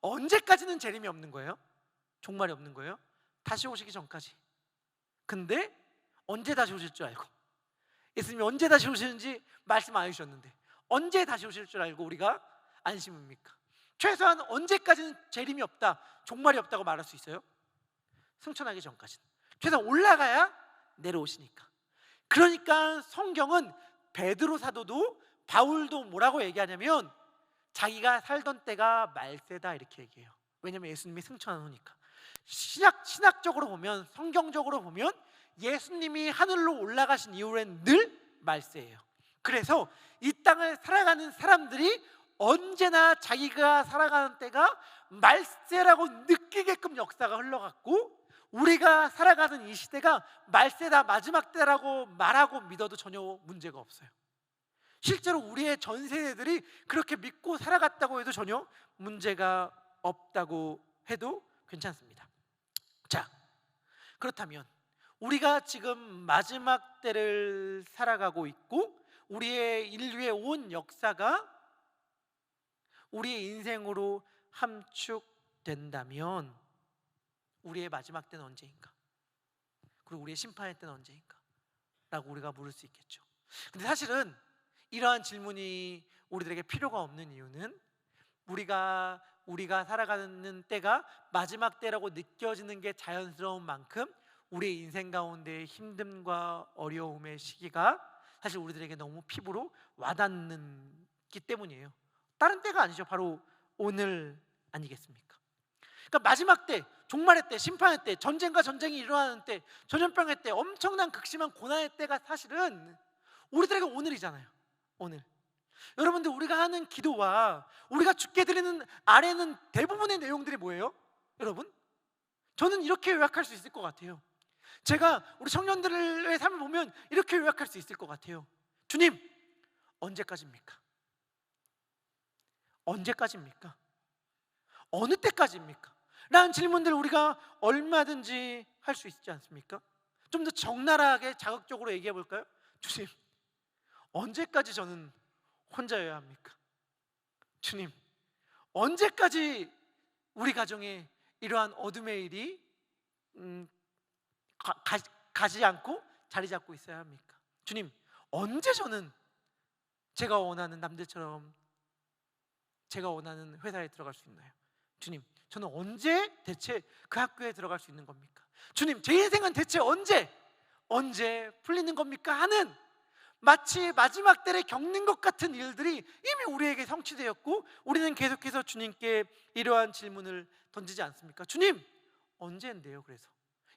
언제까지는 재림이 없는 거예요? 종말이 없는 거예요? 다시 오시기 전까지. 근데 언제 다시 오실 줄 알고, 예수님이 언제 다시 오시는지 말씀 안 해주셨는데 언제 다시 오실 줄 알고 우리가 안심입니까? 최소한 언제까지는 재림이 없다, 종말이 없다고 말할 수 있어요? 승천하기 전까지는. 최소한 올라가야 내려오시니까. 그러니까 성경은 베드로 사도도 바울도 뭐라고 얘기하냐면 자기가 살던 때가 말세다 이렇게 얘기해요. 왜냐하면 예수님이 승천하니까. 신학적으로 보면, 성경적으로 보면 예수님이 하늘로 올라가신 이후엔 늘 말세예요. 그래서 이 땅을 살아가는 사람들이 언제나 자기가 살아가는 때가 말세라고 느끼게끔 역사가 흘러갔고, 우리가 살아가는 이 시대가 말세다, 마지막 때라고 말하고 믿어도 전혀 문제가 없어요. 실제로 우리의 전 세대들이 그렇게 믿고 살아갔다고 해도 전혀 문제가 없다고 해도 괜찮습니다. 자, 그렇다면 우리가 지금 마지막 때를 살아가고 있고 우리의 인류의 온 역사가 우리의 인생으로 함축된다면 우리의 마지막 때는 언제인가? 그리고 우리의 심판의 때는 언제인가? 라고 우리가 물을 수 있겠죠. 근데 사실은 이러한 질문이 우리들에게 필요가 없는 이유는 우리가 살아가는 때가 마지막 때라고 느껴지는 게 자연스러운 만큼 우리의 인생 가운데 힘듦과 어려움의 시기가 사실 우리들에게 너무 피부로 와닿기 때문이에요. 다른 때가 아니죠. 바로 오늘 아니겠습니까? 그러니까 마지막 때, 종말의 때, 심판의 때, 전쟁과 전쟁이 일어나는 때, 전염병의 때, 엄청난 극심한 고난의 때가 사실은 우리들에게 오늘이잖아요. 오늘. 여러분들, 우리가 하는 기도와 우리가 주께 드리는 아래는 대부분의 내용들이 뭐예요? 여러분, 저는 이렇게 요약할 수 있을 것 같아요. 제가 우리 청년들의 삶을 보면 이렇게 요약할 수 있을 것 같아요. 주님, 언제까지입니까? 언제까지입니까? 어느 때까지입니까? 라는 질문들을 우리가 얼마든지 할 수 있지 않습니까? 좀 더 적나라하게 자극적으로 얘기해 볼까요? 주님, 언제까지 저는 혼자여야 합니까? 주님, 언제까지 우리 가정에 이러한 어둠의 일이 가지 않고 자리 잡고 있어야 합니까? 주님, 언제 저는 제가 원하는 남들처럼 제가 원하는 회사에 들어갈 수 있나요? 주님, 저는 언제 대체 그 학교에 들어갈 수 있는 겁니까? 주님, 제 인생은 대체 언제 풀리는 겁니까? 하는 마치 마지막 때를 겪는 것 같은 일들이 이미 우리에게 성취되었고 우리는 계속해서 주님께 이러한 질문을 던지지 않습니까? 주님, 언제인데요? 그래서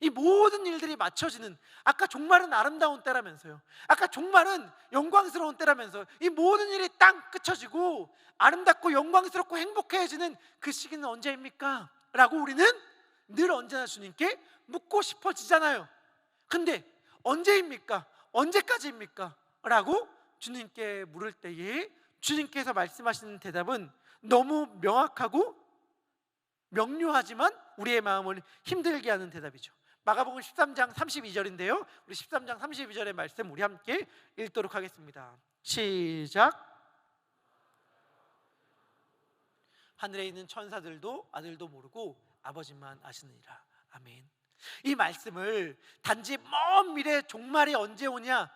이 모든 일들이 맞춰지는, 아까 종말은 아름다운 때라면서요, 아까 종말은 영광스러운 때라면서 이 모든 일이 딱 끝쳐지고 아름답고 영광스럽고 행복해지는 그 시기는 언제입니까? 라고 우리는 늘 언제나 주님께 묻고 싶어지잖아요. 근데 언제입니까? 언제까지입니까? 라고 주님께 물을 때에 주님께서 말씀하시는 대답은 너무 명확하고 명료하지만 우리의 마음을 힘들게 하는 대답이죠. 마가복음 13장 32절인데요 우리 13장 32절의 말씀 우리 함께 읽도록 하겠습니다. 시작. 하늘에 있는 천사들도 아들도 모르고 아버지만 아시느니라. 아멘. 이 말씀을 단지 먼 미래 종말이 언제 오냐,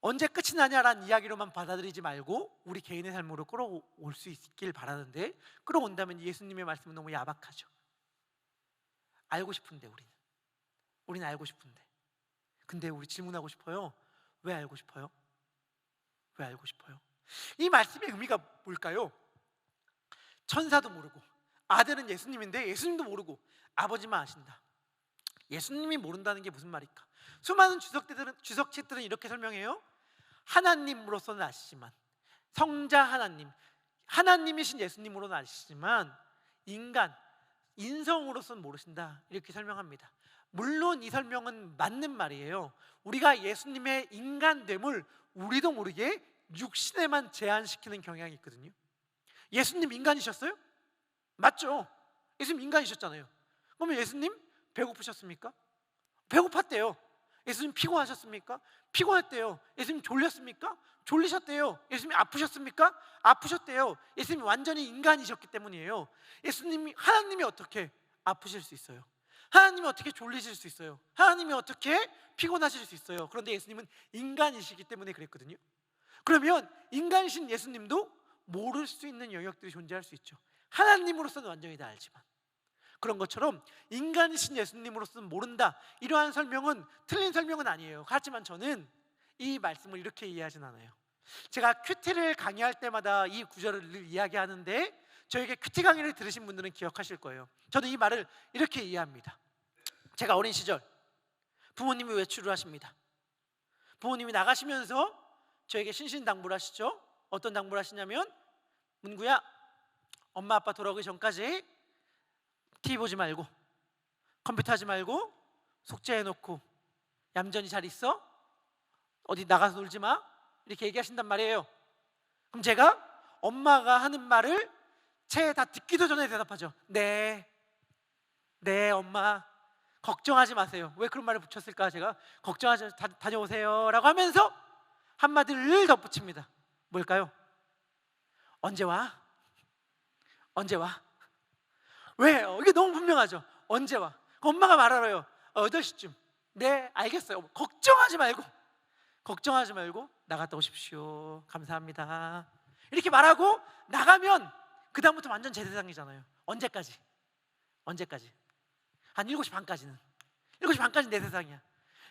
언제 끝이 나냐라는 이야기로만 받아들이지 말고 우리 개인의 삶으로 끌어올 수 있길 바라는데, 끌어온다면 예수님의 말씀은 너무 야박하죠. 알고 싶은데 우리는 알고 싶은데, 근데 우리 질문하고 싶어요. 왜 알고 싶어요? 왜 알고 싶어요? 이 말씀의 의미가 뭘까요? 천사도 모르고 아들은 예수님인데 예수님도 모르고 아버지만 아신다. 예수님이 모른다는 게 무슨 말일까? 수많은 주석책들은 이렇게 설명해요. 하나님으로서는 아시지만, 성자 하나님이신 예수님으로는 아시지만 인성으로서는 모르신다, 이렇게 설명합니다. 물론 이 설명은 맞는 말이에요. 우리가 예수님의 인간됨을 우리도 모르게 육신에만 제한시키는 경향이 있거든요. 예수님 인간이셨어요? 맞죠? 예수님 인간이셨잖아요. 그러면 예수님 배고프셨습니까? 배고팠대요. 예수님 피곤하셨습니까? 피곤했대요. 예수님 졸렸습니까? 졸리셨대요. 예수님 아프셨습니까? 아프셨대요. 예수님이 완전히 인간이셨기 때문이에요. 예수님이, 하나님이 어떻게 아프실 수 있어요? 하나님이 어떻게 졸리실 수 있어요? 하나님이 어떻게 피곤하실 수 있어요? 그런데 예수님은 인간이시기 때문에 그랬거든요. 그러면 인간이신 예수님도 모를 수 있는 영역들이 존재할 수 있죠. 하나님으로서는 완전히 다 알지만, 그런 것처럼 인간이신 예수님으로서는 모른다, 이러한 설명은 틀린 설명은 아니에요. 하지만 저는 이 말씀을 이렇게 이해하진 않아요. 제가 큐티를 강의할 때마다 이 구절을 늘 이야기하는데, 저에게 큐티 강의를 들으신 분들은 기억하실 거예요. 저는 이 말을 이렇게 이해합니다. 제가 어린 시절 부모님이 외출을 하십니다. 부모님이 나가시면서 저에게 신신당부를 하시죠. 어떤 당부를 하시냐면, 문구야, 엄마 아빠 돌아오기 전까지 TV 보지 말고 컴퓨터 하지 말고 속죄해놓고 얌전히 잘 있어, 어디 나가서 놀지 마, 이렇게 얘기하신단 말이에요. 그럼 제가 엄마가 하는 말을 채 다 듣기도 전에 대답하죠. 네 엄마 걱정하지 마세요. 왜 그런 말을 붙였을까? 제가 걱정하지, 다녀오세요 라고 하면서 한마디를 덧붙입니다. 뭘까요? 언제 와? 언제 와? 왜요? 이게 너무 분명하죠. 언제 와? 엄마가 말하러요. 8시쯤. 네, 알겠어요. 걱정하지 말고 나갔다 오십시오. 감사합니다. 이렇게 말하고 나가면 그 다음부터 완전 제 세상이잖아요. 언제까지? 한 7시 반까지는. 7시 반까지는 내 세상이야.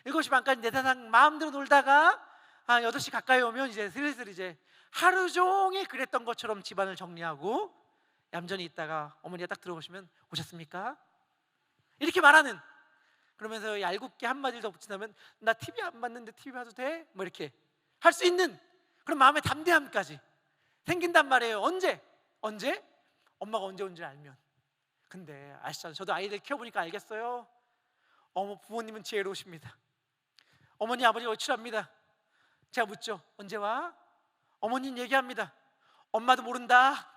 7시 반까지 내 세상 마음대로 놀다가 한 8시 가까이 오면 이제 슬슬 이제 하루 종일 그랬던 것처럼 집안을 정리하고 얌전히 있다가 어머니가 딱 들어오시면, 오셨습니까? 이렇게 말하는, 그러면서 얄궂게 한마디를 더 붙인다면, 나 TV 안 봤는데 TV 봐도 돼? 뭐 이렇게 할 수 있는 그런 마음의 담대함까지 생긴단 말이에요. 언제? 엄마가 언제 온지 알면. 근데 아시잖아요. 저도 아이들 키워보니까 알겠어요. 부모님은 지혜로우십니다. 어머니 아버지 외출합니다. 제가 묻죠. 언제 와? 어머니는 얘기합니다. 엄마도 모른다.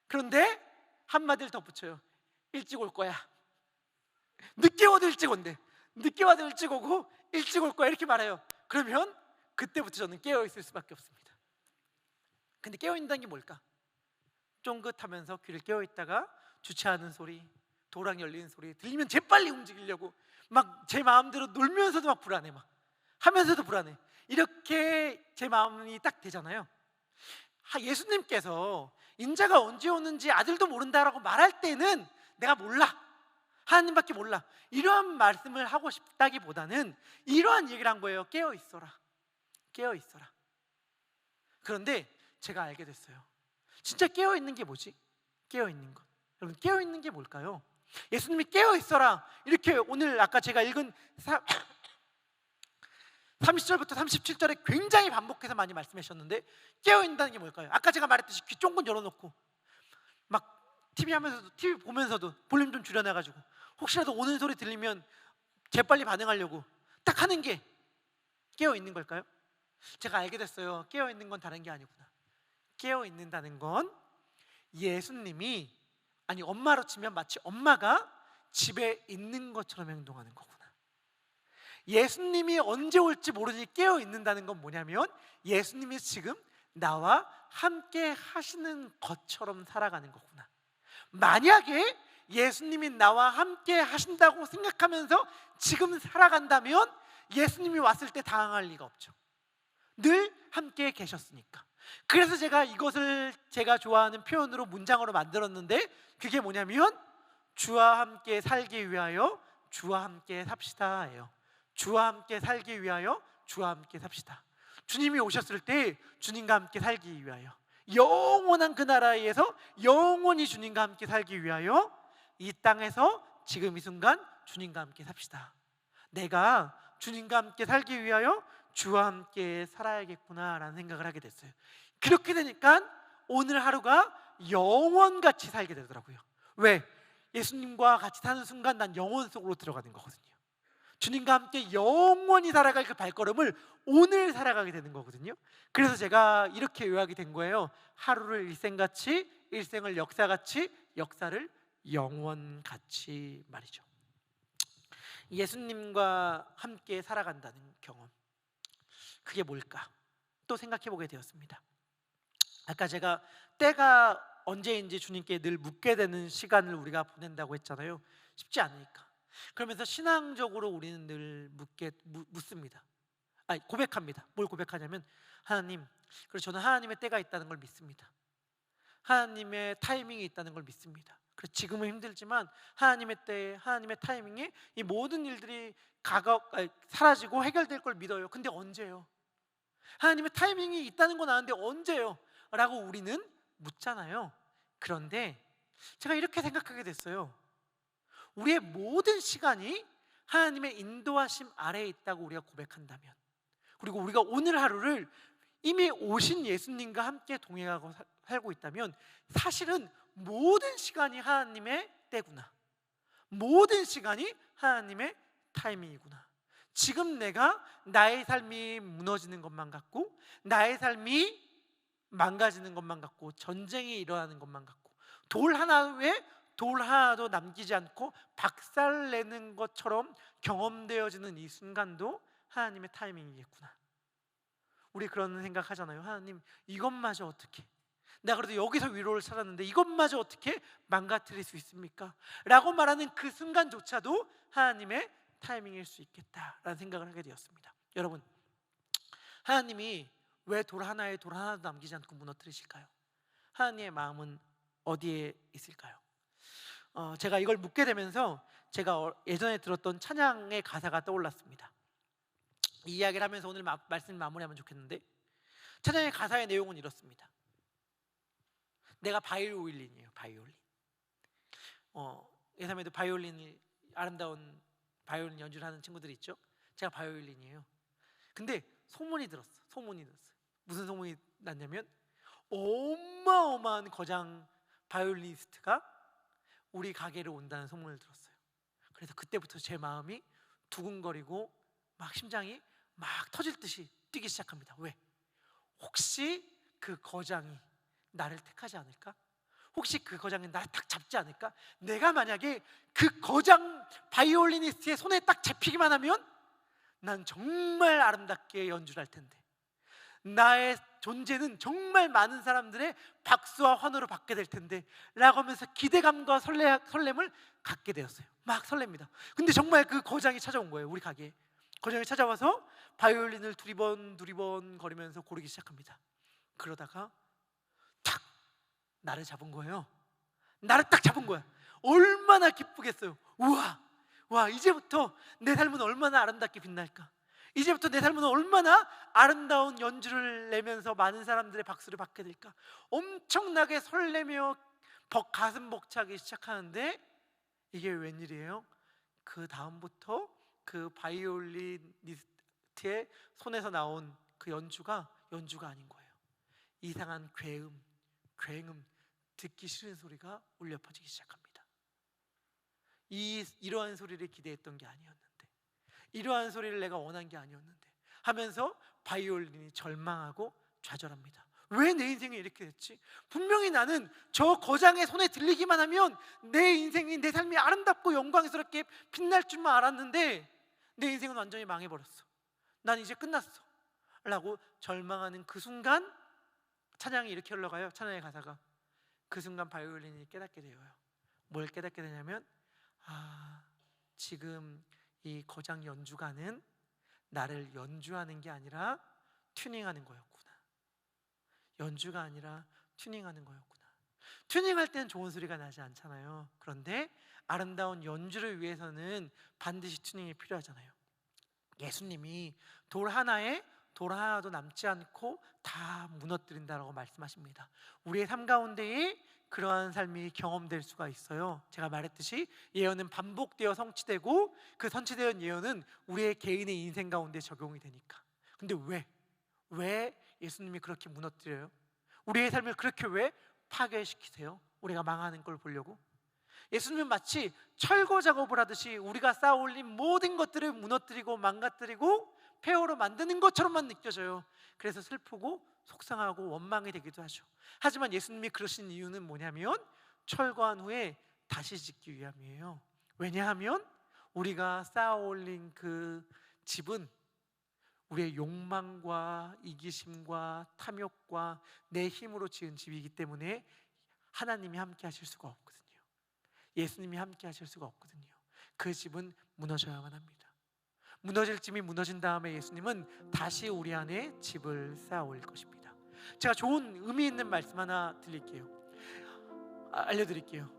그런데 한마디를 덧붙여요. 일찍 올 거야. 늦게 와도 일찍 온대. 늦게 와도 일찍 오고 일찍 올 거야, 이렇게 말해요. 그러면 그때부터 저는 깨어있을 수밖에 없습니다. 근데 깨어있다는 게 뭘까? 쫑긋하면서 귀를 깨어있다가 주차하는 소리, 도랑 열리는 소리 들리면 재빨리 움직이려고 막 제 마음대로 놀면서도 막 불안해, 막 하면서도 불안해. 이렇게 제 마음이 딱 되잖아요. 예수님께서 인자가 언제 오는지 아들도 모른다라고 말할 때는 내가 몰라, 하나님밖에 몰라, 이러한 말씀을 하고 싶다기보다는 이러한 얘기를 한 거예요. 깨어있어라. 그런데 제가 알게 됐어요. 진짜 깨어있는 게 뭐지? 깨어있는 것, 여러분, 깨어있는 게 뭘까요? 예수님이 깨어있어라, 이렇게 오늘 아까 제가 읽은 30절부터 37절에 굉장히 반복해서 많이 말씀하셨는데, 깨어있다는 게 뭘까요? 아까 제가 말했듯이 귀 쫑긋 열어놓고 막 TV 보면서도 볼륨 좀 줄여놔가지고 혹시라도 오는 소리 들리면 재빨리 반응하려고 딱 하는 게 깨어있는 걸까요? 제가 알게 됐어요. 깨어있는 건 다른 게 아니구나. 깨어있는다는 건 예수님이, 아니 엄마로 치면 마치 엄마가 집에 있는 것처럼 행동하는 거구나. 예수님이 언제 올지 모르니 깨어있는다는 건 뭐냐면, 예수님이 지금 나와 함께 하시는 것처럼 살아가는 거구나. 만약에 예수님이 나와 함께 하신다고 생각하면서 지금 살아간다면 예수님이 왔을 때 당황할 리가 없죠. 늘 함께 계셨으니까. 그래서 제가 이것을 제가 좋아하는 표현으로, 문장으로 만들었는데, 그게 뭐냐면 주와 함께 살기 위하여 주와 함께 삽시다예요. 주와 함께 살기 위하여 주와 함께 삽시다. 주님이 오셨을 때 주님과 함께 살기 위하여, 영원한 그 나라에서 영원히 주님과 함께 살기 위하여 이 땅에서 지금 이 순간 주님과 함께 삽시다. 내가 주님과 함께 살기 위하여 주와 함께 살아야겠구나라는 생각을 하게 됐어요. 그렇게 되니까 오늘 하루가 영원같이 살게 되더라고요. 왜? 예수님과 같이 사는 순간 난 영원 속으로 들어가는 거거든요. 주님과 함께 영원히 살아갈 그 발걸음을 오늘 살아가게 되는 거거든요. 그래서 제가 이렇게 요약이 된 거예요. 하루를 일생같이, 일생을 역사같이, 역사를 영원같이 말이죠. 예수님과 함께 살아간다는 경험, 그게 뭘까? 또 생각해 보게 되었습니다. 아까 제가 때가 언제인지 주님께 늘 묻게 되는 시간을 우리가 보낸다고 했잖아요. 쉽지 않으니까. 그러면서 신앙적으로 우리는 늘 묻습니다. 아니, 고백합니다. 뭘 고백하냐면, 하나님, 그래서 저는 하나님의 때가 있다는 걸 믿습니다. 하나님의 타이밍이 있다는 걸 믿습니다. 그래서 지금은 힘들지만 하나님의 때에, 하나님의 타이밍에 이 모든 일들이 사라지고 해결될 걸 믿어요. 근데 언제요? 하나님의 타이밍이 있다는 건 아는데 언제요? 라고 우리는 묻잖아요. 그런데 제가 이렇게 생각하게 됐어요. 우리의 모든 시간이 하나님의 인도하심 아래에 있다고 우리가 고백한다면, 그리고 우리가 오늘 하루를 이미 오신 예수님과 함께 동행하고 살고 있다면, 사실은 모든 시간이 하나님의 때구나, 모든 시간이 하나님의 타이밍이구나. 지금 내가 나의 삶이 무너지는 것만 같고, 나의 삶이 망가지는 것만 같고, 전쟁이 일어나는 것만 같고, 돌 하나도 남기지 않고 박살내는 것처럼 경험되어지는 이 순간도 하나님의 타이밍이겠구나. 우리 그런 생각하잖아요. 하나님, 이것마저 어떻게, 내가 그래도 여기서 위로를 찾았는데 이것마저 어떻게 망가뜨릴 수 있습니까? 라고 말하는 그 순간조차도 하나님의 타이밍일 수 있겠다라는 생각을 하게 되었습니다. 여러분, 하나님이 왜 돌 하나도 남기지 않고 무너뜨리실까요? 하나님의 마음은 어디에 있을까요? 제가 이걸 묻게 되면서 제가 예전에 들었던 찬양의 가사가 떠올랐습니다. 이 이야기를 하면서 오늘 말씀 마무리하면 좋겠는데, 찬양의 가사의 내용은 이렇습니다. 내가 바이올린이에요. 바이올린. 예삼에도 아름다운 바이올린 연주를 하는 친구들이 있죠. 제가 바이올린이에요. 근데 소문이 들었어요. 무슨 소문이 났냐면, 어마어마한 거장 바이올리니스트가 우리 가게를 온다는 소문을 들었어요. 그래서 그때부터 제 마음이 두근거리고 막 심장이 막 터질 듯이 뛰기 시작합니다. 왜? 혹시 그 거장이 나를 택하지 않을까? 혹시 그 거장이 나를 딱 잡지 않을까? 내가 만약에 그 거장 바이올리니스트의 손에 딱 잡히기만 하면 난 정말 아름답게 연주를 할 텐데, 나의 존재는 정말 많은 사람들의 박수와 환호를 받게 될 텐데 라고 하면서 기대감과 설렘을 갖게 되었어요. 막 설렙니다. 근데 정말 그 거장이 찾아온 거예요. 우리 가게에 거장이 찾아와서 바이올린을 두리번 거리면서 고르기 시작합니다. 그러다가 탁 나를 잡은 거예요. 나를 딱 잡은 거야. 얼마나 기쁘겠어요. 와, 이제부터 내 삶은 얼마나 아름답게 빛날까? 이제부터 내 삶은 얼마나 아름다운 연주를 내면서 많은 사람들의 박수를 받게 될까? 엄청나게 설레며 가슴 벅차기 시작하는데, 이게 웬일이에요? 그 다음부터 그 바이올리니스트의 손에서 나온 그 연주가 아닌 거예요. 이상한 굉음, 듣기 싫은 소리가 울려 퍼지기 시작합니다. 이러한 소리를 기대했던 게 아니었는데, 이러한 소리를 내가 원한 게 아니었는데 하면서 바이올린이 절망하고 좌절합니다. 왜 내 인생이 이렇게 됐지? 분명히 나는 저 거장의 손에 들리기만 하면 내 인생이, 내 삶이 아름답고 영광스럽게 빛날 줄만 알았는데 내 인생은 완전히 망해버렸어. 난 이제 끝났어 라고 절망하는 그 순간, 찬양이 이렇게 흘러가요. 찬양의 가사가, 그 순간 바이올린이 깨닫게 되어요. 뭘 깨닫게 되냐면, 지금 이 거장 연주가는 나를 연주하는 게 아니라 튜닝하는 거였구나. 연주가 아니라 튜닝하는 거였구나. 튜닝할 때는 좋은 소리가 나지 않잖아요. 그런데 아름다운 연주를 위해서는 반드시 튜닝이 필요하잖아요. 예수님이 돌 하나도 남지 않고 다 무너뜨린다라고 말씀하십니다. 우리의 삶 가운데에 그러한 삶이 경험될 수가 있어요. 제가 말했듯이 예언은 반복되어 성취되고, 그 성취된 예언은 우리의 개인의 인생 가운데 적용이 되니까. 근데 왜 예수님이 그렇게 무너뜨려요? 우리의 삶을 그렇게 왜 파괴시키세요? 우리가 망하는 걸 보려고? 예수님은 마치 철거 작업을 하듯이 우리가 쌓아 올린 모든 것들을 무너뜨리고 망가뜨리고 폐허로 만드는 것처럼만 느껴져요. 그래서 슬프고 속상하고 원망이 되기도 하죠. 하지만 예수님이 그러신 이유는 뭐냐면 철거한 후에 다시 짓기 위함이에요. 왜냐하면 우리가 쌓아 올린 그 집은 우리의 욕망과 이기심과 탐욕과 내 힘으로 지은 집이기 때문에 하나님이 함께 하실 수가 없거든요. 예수님이 함께 하실 수가 없거든요. 그 집은 무너져야만 합니다. 무너질 집이 무너진 다음에 예수님은 다시 우리 안에 집을 쌓아 올릴 것입니다. 제가 좋은 의미 있는 말씀 하나 알려드릴게요.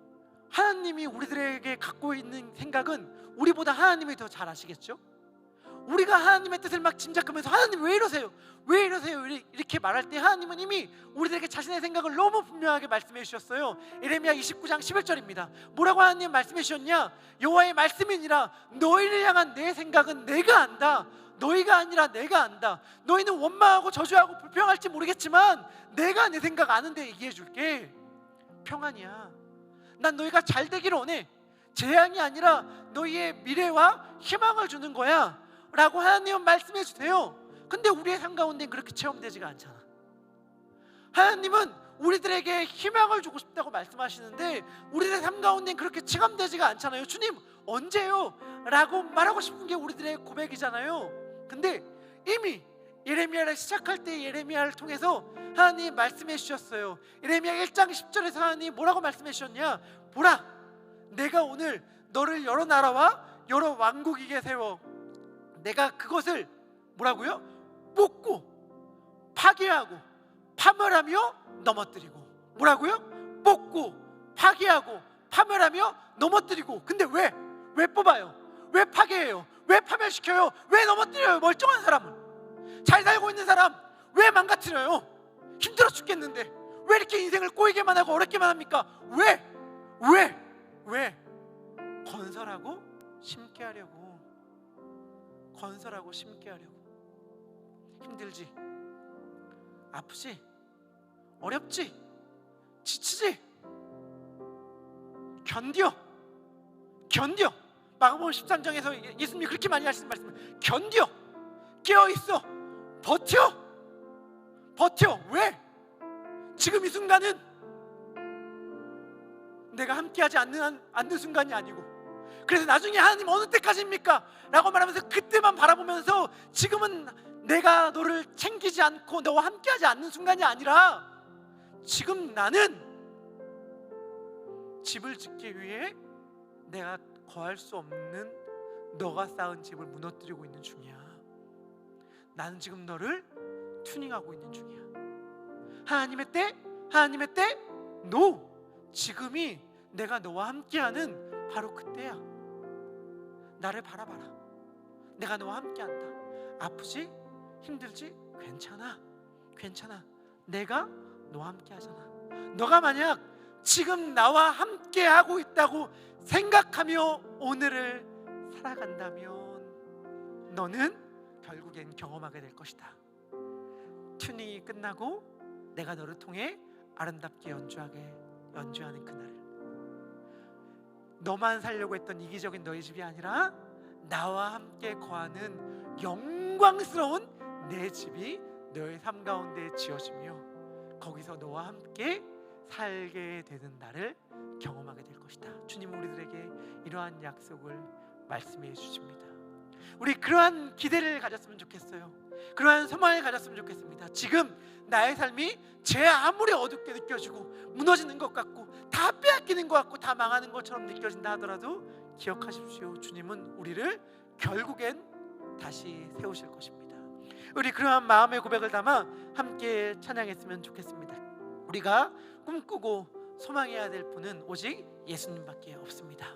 하나님이 우리들에게 갖고 있는 생각은 우리보다 하나님이 더 잘 아시겠죠? 우리가 하나님의 뜻을 막 짐작하면서 하나님 왜 이러세요? 왜 이러세요? 이렇게 말할 때 하나님은 이미 우리들에게 자신의 생각을 너무 분명하게 말씀해 주셨어요. 예레미야 29장 11절입니다. 뭐라고 하나님 말씀해 주셨냐? 여호와의 말씀이니라 너희를 향한 내 생각은 내가 안다. 너희가 아니라 내가 안다. 너희는 원망하고 저주하고 불평할지 모르겠지만 내가 내 생각 아는데 얘기해 줄게. 평안이야. 난 너희가 잘 되기를 원해. 재앙이 아니라 너희의 미래와 희망을 주는 거야 라고 하나님은 말씀해 주세요. 근데 우리의 삶 가운데는 그렇게 체험되지가 않잖아. 하나님은 우리들에게 희망을 주고 싶다고 말씀하시는데 우리들의 삶 가운데는 그렇게 체감되지가 않잖아요. 주님 언제요? 라고 말하고 싶은 게 우리들의 고백이잖아요. 근데 이미 예레미야를 시작할 때 예레미야를 통해서 하나님 말씀해 주셨어요. 예레미야 1장 10절에서 하나님 뭐라고 말씀해 주셨냐? 보라, 내가 오늘 너를 여러 나라와 여러 왕국에게 세워 내가 그것을 뭐라고요? 뽑고 파괴하고 파멸하며 넘어뜨리고. 뭐라고요? 뽑고 파괴하고 파멸하며 넘어뜨리고. 근데 왜 뽑아요? 왜 파괴해요? 왜 파멸시켜요? 왜 넘어뜨려요? 멀쩡한 사람은, 잘 살고 있는 사람 왜 망가뜨려요? 힘들어 죽겠는데 왜 이렇게 인생을 꼬이게만 하고 어렵게만 합니까? 왜? 건설하고 심게 하려고. 건설하고 심게 하려고. 힘들지? 아프지? 어렵지? 지치지? 견뎌. 마가복음 13장에서 예수님이 그렇게 많이 하시는 말씀, 견뎌. 깨어있어. 버텨. 왜? 지금 이 순간은 내가 함께하지 않는 순간이 아니고, 그래서 나중에 하나님 어느 때까지입니까? 라고 말하면서 그때만 바라보면서 지금은 내가 너를 챙기지 않고 너와 함께하지 않는 순간이 아니라 지금 나는 집을 짓기 위해 내가 거할 수 없는 너가 쌓은 집을 무너뜨리고 있는 중이야. 나는 지금 너를 튜닝하고 있는 중이야. 하나님의 때? NO! 지금이 내가 너와 함께하는 바로 그때야. 나를 바라봐라. 내가 너와 함께한다. 아프지? 힘들지? 괜찮아. 내가 너와 함께하잖아. 너가 만약 지금 나와 함께하고 있다고 생각하며 오늘을 살아간다면 너는 결국엔 경험하게 될 것이다. 튜닝이 끝나고 내가 너를 통해 아름답게 연주하는 그날, 너만 살려고 했던 이기적인 너희 집이 아니라 나와 함께 거하는 영광스러운 내 집이 너의 삶 가운데 지어지며 거기서 너와 함께 살게 되는 날을 경험하게 될 것이다. 주님은 우리들에게 이러한 약속을 말씀해 주십니다. 우리 그러한 기대를 가졌으면 좋겠어요. 그러한 소망을 가졌으면 좋겠습니다. 지금 나의 삶이 제 아무리 어둡게 느껴지고 무너지는 것 같고 다 빼앗기는 것 같고 다 망하는 것처럼 느껴진다 하더라도 기억하십시오. 주님은 우리를 결국엔 다시 세우실 것입니다. 우리 그러한 마음의 고백을 담아 함께 찬양했으면 좋겠습니다. 우리가 꿈꾸고 소망해야 될 분은 오직 예수님밖에 없습니다.